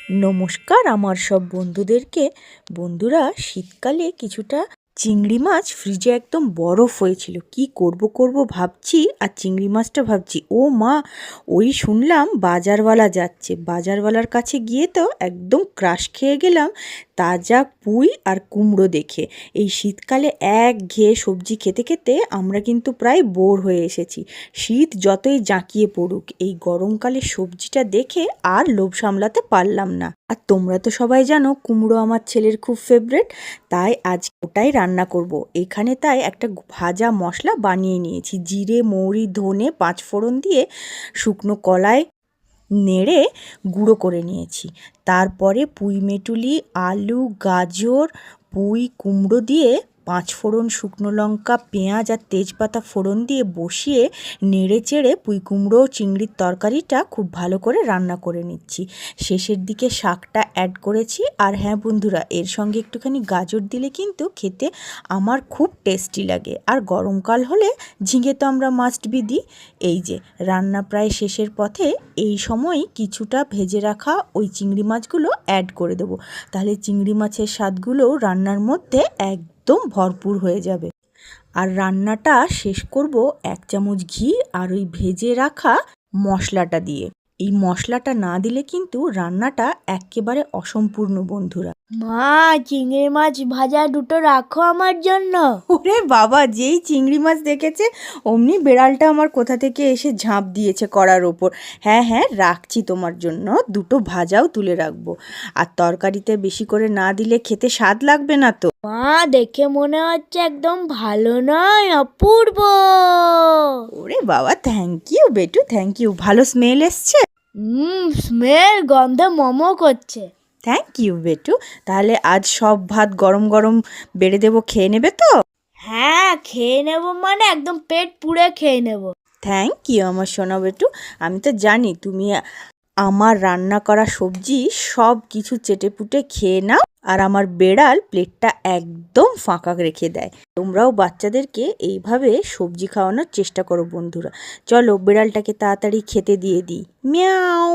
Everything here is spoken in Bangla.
নমস্কার আমার সব বন্ধুদেরকে। বন্ধুরা, শীতকালে কিছুটা চিংড়ি মাছ ফ্রিজে একদম বরফ হয়েছিল। কি করব ভাবছি, আর চিংড়ি মাছটা ভাবছি, ও মা, ওই শুনলাম বাজারওয়ালা যাচ্ছে। বাজারওয়ালার কাছে গিয়ে তো একদম ক্রাশ খেয়ে গেলাম তাজা পুঁই আর কুমড়ো দেখে। এই শীতকালে একঘেয়ে সবজি খেতে খেতে আমরা কিন্তু প্রায় বোর হয়ে এসেছি। শীত যতই জাঁকিয়ে পড়ুক, এই গরমকালে সবজিটা দেখে আর লোভ সামলাতে পারলাম না। আর তোমরা তো সবাই জানো কুমড়ো আমার ছেলের খুব ফেভারিট, তাই আজ ওটাই রান্না করব। এখানে তাই একটা ভাজা মশলা বানিয়ে নিয়েছি। জিরে, মৌরি, ধনে, পাঁচফোড়ন দিয়ে শুকনো কলায় নেড়ে গুঁড়ো করে নিয়েছি। তারপরে পুঁই মেটুলি, আলু, গাজর, পুঁই, কুমড়ো দিয়ে পাঁচফোড়ন, শুকনো লঙ্কা, পেঁয়াজ আর তেজপাতা ফোড়ন দিয়ে বসিয়ে নেড়ে চেড়ে পুঁই কুমড়ো চিংড়ির তরকারিটা খুব ভালো করে রান্না করে নিচ্ছি। শেষের দিকে শাকটা অ্যাড করেছি। আর হ্যাঁ বন্ধুরা, এর সঙ্গে একটুখানি গাজর দিলে কিন্তু খেতে আমার খুব টেস্টি লাগে। আর গরমকাল হলে ঝিঙে তো আমরা মাস্ট বি দিই। এই যে রান্না প্রায় শেষের পথে, এই সময় কিছুটা ভেজে রাখা ওই চিংড়ি মাছগুলো অ্যাড করে দেবো। তাহলে চিংড়ি মাছের স্বাদগুলো রান্নার মধ্যে একদম ভরপুর হয়ে যাবে। আর রান্নাটা শেষ করব 1 চামচ ঘি আর ওই ভেজে রাখা মশলাটা দিয়ে। এই মশলাটা না দিলে কিন্তু রান্নাটা একেবারে অসম্পূর্ণ বন্ধুরা। মা, চিংড়ি মাছ ভাজা দুটো রাখো আমার জন্য। ওরে বাবা, যেই চিংড়ি মাছ দেখেছে অমনি বেড়ালটা আমার কোথা থেকে এসে ঝাঁপ দিয়েছে কড়ার ওপর। হ্যাঁ হ্যাঁ, রাখছি তোমার জন্য, দুটো ভাজাও তুলে রাখবো। আর তরকারিতে বেশি করে না দিলে খেতে স্বাদ লাগবে না তো। মা, দেখে মনে হচ্ছে একদম ভালো নয়, অপূর্ব। ওরে বাবা, থ্যাংক ইউ বেটু, থ্যাংক ইউ। ভালো স্মেল এসছে? স্মেল, গন্ধে মোমো করছে। থ্যাংক ইউ বেটু। তাহলে আজ সব ভাত গরম গরম বেড়ে দেবো, খেয়ে নেবে তো? হ্যাঁ, খেয়ে নেবো, মানে একদম পেট পুড়ে খেয়ে নেবো। থ্যাংক ইউ আমার সোনা বেটু। আমি তো জানি তুমি আমার রান্না করা সবজি সব কিছু চেটেপুটে খেয়ে নাও, আর আমার বেড়াল প্লেটটা একদম ফাঁকা রেখে দেয়। তোমরাও বাচ্চাদেরকে এইভাবে সবজি খাওয়ানোর চেষ্টা করো বন্ধুরা। চলো বেড়ালটাকে তাড়াতাড়ি খেতে দিয়ে দিই। মিয়াও।